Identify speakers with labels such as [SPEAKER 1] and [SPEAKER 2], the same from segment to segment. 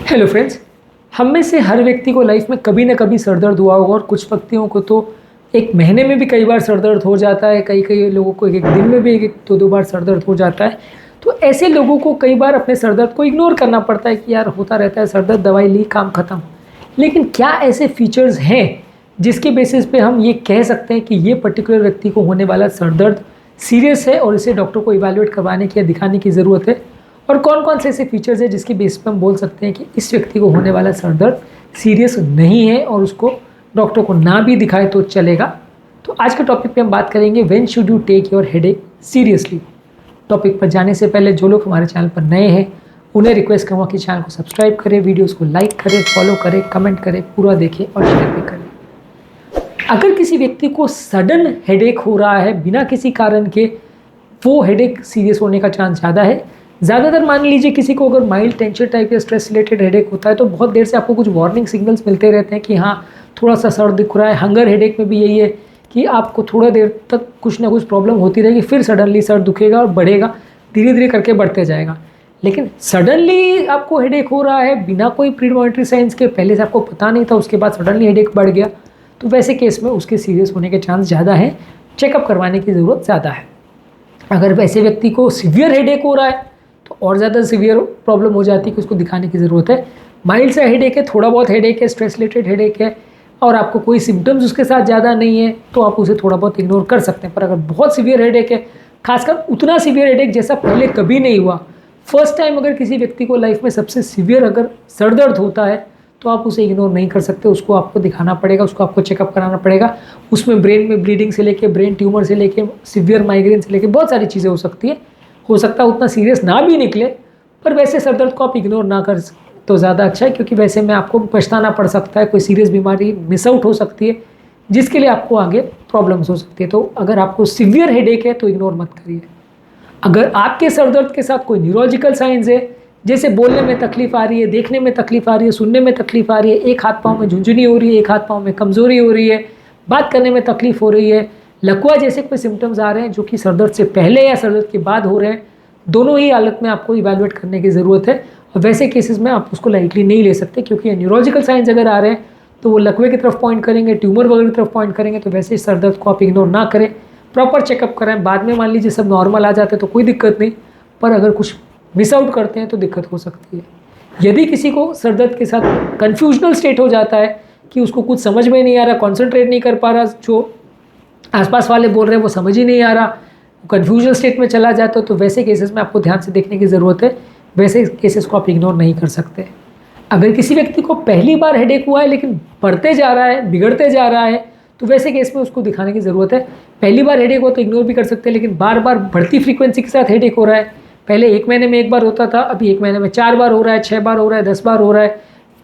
[SPEAKER 1] Hello friends, हम में से हर व्यक्ति को लाइफ में कभी ना कभी सर दर्द हुआ होगा और कुछ व्यक्तियों को तो एक महीने में भी कई बार सर दर्द हो जाता है। कई लोगों को एक एक दिन में भी एक दो दो बार सर दर्द हो जाता है। तो ऐसे लोगों को कई बार अपने सर दर्द को इग्नोर करना पड़ता है कि यार होता रहता है सर दर्द, दवाई ली, काम खत्म। लेकिन क्या ऐसे फीचर्स हैं जिसके बेसिस पे हम ये कह सकते हैं कि ये पर्टिकुलर व्यक्ति को होने वाला सर दर्द सीरियस है और इसे डॉक्टर को इवैल्यूएट करवाने की या दिखाने की ज़रूरत है? और कौन कौन से ऐसे फीचर्स है जिसकी बेस पर हम बोल सकते हैं कि इस व्यक्ति को होने वाला सर दर्द सीरियस नहीं है और उसको डॉक्टर को ना भी दिखाए तो चलेगा? तो आज के टॉपिक पे हम बात करेंगे when should you take your headache seriously. Topic पर जाने से पहले जो लोग हमारे चैनल पर नए हैं उन्हें रिक्वेस्ट करूँगा कि चैनल को सब्सक्राइब करें, वीडियोज़ को लाइक करें, फॉलो करें, कमेंट करें, पूरा देखें और शेयर भी करें। अगर किसी व्यक्ति को सडन हेडेक हो रहा है बिना किसी कारण के, वो हेडेक सीरियस होने का चांस ज़्यादा है। ज़्यादातर मान लीजिए किसी को अगर माइल्ड टेंशन टाइप या स्ट्रेस रिलेटेड हेडेक होता है तो बहुत देर से आपको कुछ वार्निंग सिग्नल्स मिलते रहते हैं कि हाँ थोड़ा सा सर दिख रहा है। हंगर हेडेक में भी यही है कि आपको थोड़ा देर तक कुछ ना कुछ प्रॉब्लम होती रहेगी, फिर सडनली सर दुखेगा और बढ़ेगा, धीरे धीरे करके बढ़ते जाएगा। लेकिन सडनली आपको हेडेक हो रहा है बिना कोई प्रीमॉनिटरी साइंस के, पहले से आपको पता नहीं था, उसके बाद सडनली हेडेक बढ़ गया, तो वैसे केस में उसके सीरियस होने के चांस ज़्यादा है, चेकअप करवाने की ज़रूरत ज़्यादा है। अगर वैसे व्यक्ति को सीवियर हेडेक हो रहा है तो और ज़्यादा सीवियर प्रॉब्लम हो जाती है कि उसको दिखाने की ज़रूरत है। माइल्ड सा हेडेक है, थोड़ा बहुत हेडेक है, स्ट्रेस रिलेटेड हेडेक है और आपको कोई सिम्टम्स उसके साथ ज़्यादा नहीं है तो आप उसे थोड़ा बहुत इग्नोर कर सकते हैं। पर अगर बहुत सीवियर हेडेक है, खासकर उतना सीवियर हेडेक जैसा पहले कभी नहीं हुआ, फर्स्ट टाइम अगर किसी व्यक्ति को लाइफ में सबसे सीवियर अगर सर दर्द होता है तो आप उसे इग्नोर नहीं कर सकते, उसको आपको दिखाना पड़ेगा, उसको आपको चेकअप कराना पड़ेगा। उसमें ब्रेन में ब्लीडिंग से लेके, ब्रेन ट्यूमर से लेके, सीवियर माइग्रेन से लेके बहुत सारी चीज़ें हो सकती है। हो सकता है उतना सीरियस ना भी निकले, पर वैसे सर दर्द को आप इग्नोर ना कर तो ज़्यादा अच्छा है, क्योंकि वैसे में आपको पछताना पड़ सकता है, कोई सीरियस बीमारी मिस आउट हो सकती है जिसके लिए आपको आगे प्रॉब्लम्स हो सकती है। तो अगर आपको सीवियर हेडेक है तो इग्नोर मत करिए। अगर आपके सर दर्द के साथ कोई न्यूरोलॉजिकल साइंस है, जैसे बोलने में तकलीफ आ रही है, देखने में तकलीफ आ रही है, सुनने में तकलीफ आ रही है, एक हाथ पाँव में झुंझुनी हो रही है, एक हाथ पाँव में कमज़ोरी हो रही है, बात करने में तकलीफ हो रही है, लकवा जैसे कोई सिम्टम्स आ रहे हैं जो कि सर दर्द से पहले या सर दर्द के बाद हो रहे हैं, दोनों ही हालत में आपको इवैल्यूएट करने की ज़रूरत है। और वैसे केसेस में आप उसको लाइटली नहीं ले सकते, क्योंकि न्यूरोलॉजिकल साइंस अगर आ रहे हैं तो वो लकवे की तरफ पॉइंट करेंगे, ट्यूमर वगैरह की तरफ पॉइंट करेंगे। तो वैसे सर दर्द को आप इग्नोर ना करें, प्रॉपर चेकअप कराएं। बाद में मान लीजिए सब नॉर्मल आ जाते हैं तो कोई दिक्कत नहीं, पर अगर कुछ मिस आउट करते हैं तो दिक्कत हो सकती है। यदि किसी को सर दर्द के साथ कन्फ्यूजनल स्टेट हो जाता है कि उसको कुछ समझ में नहीं आ रहा, कॉन्सेंट्रेट नहीं कर पा रहा, जो आसपास वाले बोल रहे हैं वो समझ ही नहीं आ रहा, कन्फ्यूजन स्टेट में चला जाता है, तो वैसे केसेस में आपको ध्यान से देखने की ज़रूरत है। वैसे केसेस को आप इग्नोर नहीं कर सकते। अगर किसी व्यक्ति को पहली बार हेडेक हुआ है लेकिन बढ़ते जा रहा है, बिगड़ते जा रहा है, तो वैसे केस में उसको दिखाने की ज़रूरत है। पहली बार हेडेक हो तो इग्नोर भी कर सकते हैं, लेकिन बार बार बढ़ती फ्रीक्वेंसी के साथ हेडेक हो रहा है, पहले 1 महीने में 1 बार होता था, अभी 1 महीने में 4 बार हो रहा है, 6 बार हो रहा है, 10 बार हो रहा है,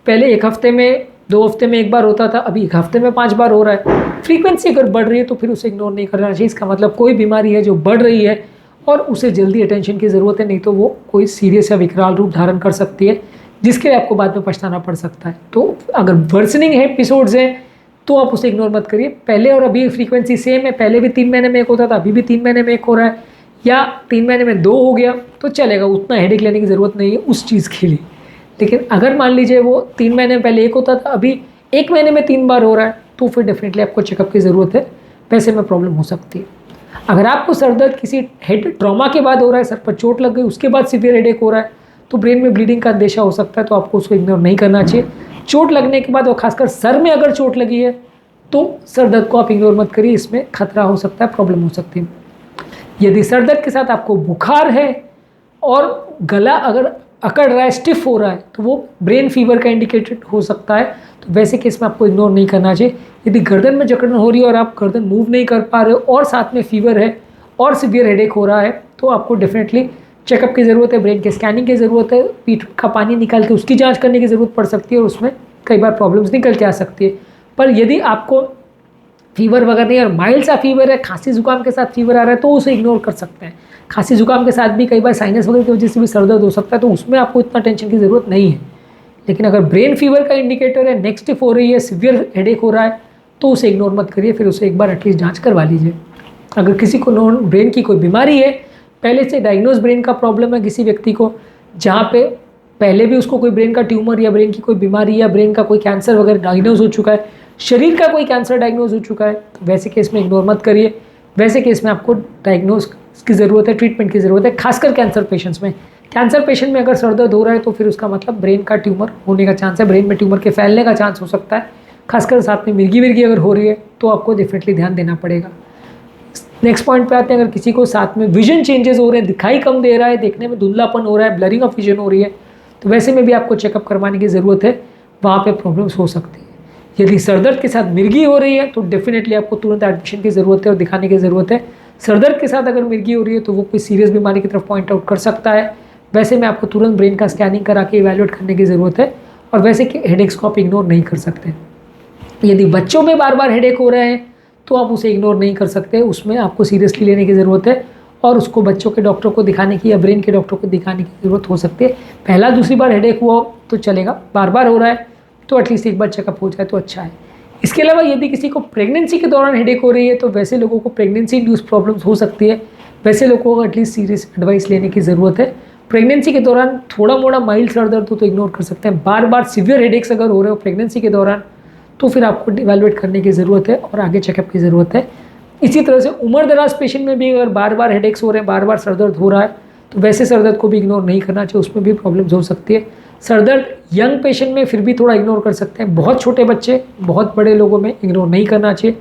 [SPEAKER 1] पहले 1 हफ्ते में, 2 हफ्ते में 1 बार होता था, अभी 1 हफ्ते में 5 बार हो रहा है। फ्रीक्वेंसी अगर बढ़ रही है तो फिर उसे इग्नोर नहीं करना चाहिए। इसका मतलब कोई बीमारी है जो बढ़ रही है और उसे जल्दी अटेंशन की ज़रूरत है, नहीं तो वो कोई सीरियस या विकराल रूप धारण कर सकती है जिसके लिए आपको बाद में पछताना पड़ सकता है। तो अगर वर्सनिंग है, एपिसोड्स हैं, तो आप उसे इग्नोर मत करिए। पहले और अभी फ्रीक्वेंसी सेम है, पहले भी 3 महीने में 1 होता था, अभी भी 3 महीने में 1 हो रहा है, या 3 महीने में 2 हो गया तो चलेगा, उतना हेडेक लेने की ज़रूरत नहीं है उस चीज़ के लिए। लेकिन अगर मान लीजिए वो 3 महीने में पहले 1 होता था, अभी 1 महीने में 3 बार हो रहा है, तो फिर डेफिनेटली आपको चेकअप की ज़रूरत है, पैसे में प्रॉब्लम हो सकती है। अगर आपको सर दर्द किसी हेड ट्रॉमा के बाद हो रहा है, सर पर चोट लग गई, उसके बाद सीवियर हेडेक हो रहा है, तो ब्रेन में ब्लीडिंग का अंदेशा हो सकता है, तो आपको उसको इग्नोर नहीं करना चाहिए। चोट लगने के बाद और खासकर सर में अगर चोट लगी है तो सर दर्द को आप इग्नोर मत करिए, इसमें खतरा हो सकता है, प्रॉब्लम हो सकती है। यदि सर दर्द के साथ आपको बुखार है और गला अगर अकड़ रहा है, स्टिफ हो रहा है, तो वो ब्रेन फीवर का इंडिकेटेड हो सकता है, तो वैसे केस में आपको इग्नोर नहीं करना चाहिए। यदि गर्दन में जकड़न हो रही है और आप गर्दन मूव नहीं कर पा रहे हो और साथ में फीवर है और सीवियर हेडेक हो रहा है, तो आपको डेफिनेटली चेकअप की ज़रूरत है, ब्रेन के स्कैनिंग की ज़रूरत है, पीठ का पानी निकाल के उसकी जाँच करने की ज़रूरत पड़ सकती है और उसमें कई बार प्रॉब्लम्स निकल के आ सकती है। पर यदि आपको फीवर वगैरह नहीं और माइल्ड सा फीवर है, खांसी जुकाम के साथ फीवर आ रहा है, तो उसे इग्नोर कर सकते हैं। खांसी जुकाम के साथ भी कई बार साइनस वगैरह की वजह से भी सर दर्द हो सकता है, तो उसमें आपको इतना टेंशन की ज़रूरत नहीं है। लेकिन अगर ब्रेन फीवर का इंडिकेटर है, नेक स्टिफ हो रही है, सीवियर हेडेक हो रहा है, तो उसे इग्नोर मत करिए, फिर उसे एक बार एटलीस्ट जाँच करवा लीजिए। अगर किसी को नॉन ब्रेन की कोई बीमारी है, पहले से डायग्नोज ब्रेन का प्रॉब्लम है किसी व्यक्ति को, जहाँ पे पहले भी उसको कोई ब्रेन का ट्यूमर या ब्रेन की कोई बीमारी या ब्रेन का कोई कैंसर वगैरह डायग्नोज हो चुका है, शरीर का कोई कैंसर डायग्नोज हो चुका है, तो वैसे केस में इग्नोर मत करिए। वैसे केस में आपको डायग्नोज की ज़रूरत है, ट्रीटमेंट की ज़रूरत है, खासकर कैंसर पेशेंट्स में। कैंसर पेशेंट में अगर सर दर्द हो रहा है तो फिर उसका मतलब ब्रेन का ट्यूमर होने का चांस है, ब्रेन में ट्यूमर के फैलने का चांस हो सकता है। खासकर साथ में मिर्गी विर्गी अगर हो रही है तो आपको डेफिनेटली ध्यान देना पड़ेगा। नेक्स्ट पॉइंट पे आते हैं, अगर किसी को साथ में विजन चेंजेस हो रहे हैं, दिखाई कम दे रहा है, देखने में धुंधलापन हो रहा है, ब्लरिंग ऑफ विजन हो रही है, तो वैसे में भी आपको चेकअप करवाने की ज़रूरत है, वहाँ पे प्रॉब्लम्स हो सकती है। यदि सरदर्द के साथ मिर्गी हो रही है तो डेफिनेटली आपको तुरंत एडमिशन की ज़रूरत है और दिखाने की ज़रूरत है। सरदर्द के साथ अगर मिर्गी हो रही है तो वो कोई सीरियस बीमारी की तरफ पॉइंट आउट कर सकता है। वैसे में आपको तुरंत ब्रेन का स्कैनिंग करा के इवैल्यूएट करने की ज़रूरत है, और वैसे कि हेडेक्स को आप इग्नोर नहीं कर सकते। यदि बच्चों में बार बार हेडेक हो रहे हैं तो आप उसे इग्नोर नहीं कर सकते, उसमें आपको सीरियसली लेने की ज़रूरत है और उसको बच्चों के डॉक्टर को दिखाने की या ब्रेन के डॉक्टर को दिखाने की ज़रूरत हो सकती है। पहला दूसरी बार हेडेक हुआ तो चलेगा, बार बार हो रहा है तो एटलीस्ट एक बार चेकअप हो जाए तो अच्छा है। इसके अलावा यदि किसी को प्रेगनेंसी के दौरान हेडेक हो रही है तो वैसे लोगों को प्रेगनेंसी इंड्यूस प्रॉब्लम्स हो सकती है, वैसे लोगों को एटलीस्ट सीरियस एडवाइस लेने की ज़रूरत है। प्रेगनेंसी के दौरान थोड़ा मोड़ा माइल्ड सर दर्द हो तो इग्नोर कर सकते हैं, बार बार सीवियर हेडेक्स अगर हो रहे हो प्रेगनेंसी के दौरान तो फिर आपको इवैल्यूएट करने की ज़रूरत है और आगे चेकअप की ज़रूरत है। इसी तरह से उम्र दराज पेशेंट में भी अगर बार बार हेडेक्स हो रहे हैं, बार बार सर दर्द हो रहा है, तो वैसे सर दर्द को भी इग्नोर नहीं करना चाहिए, उसमें भी प्रॉब्लम्स हो सकती है। सर दर्द यंग पेशेंट में फिर भी थोड़ा इग्नोर कर सकते हैं, बहुत छोटे बच्चे, बहुत बड़े लोगों में इग्नोर नहीं करना चाहिए,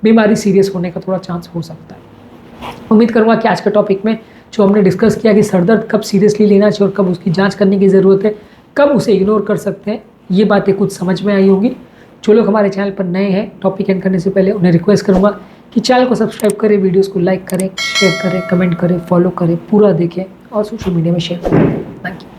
[SPEAKER 1] बीमारी सीरियस होने का थोड़ा चांस हो सकता है। उम्मीद करूँगा कि आज के टॉपिक में जो हमने डिस्कस किया कि सर दर्द कब सीरियसली लेना चाहिए और कब उसकी जाँच करने की ज़रूरत है, कब उसे इग्नोर कर सकते हैं, ये बातें कुछ समझ में आई होंगी। जो लोग हमारे चैनल पर नए हैं, टॉपिक एंड करने से पहले उन्हें रिक्वेस्ट करूंगा कि चैनल को सब्सक्राइब करें, वीडियोस को लाइक करें, शेयर करें, कमेंट करें, फॉलो करें, पूरा देखें और सोशल मीडिया में शेयर करें। Thank you.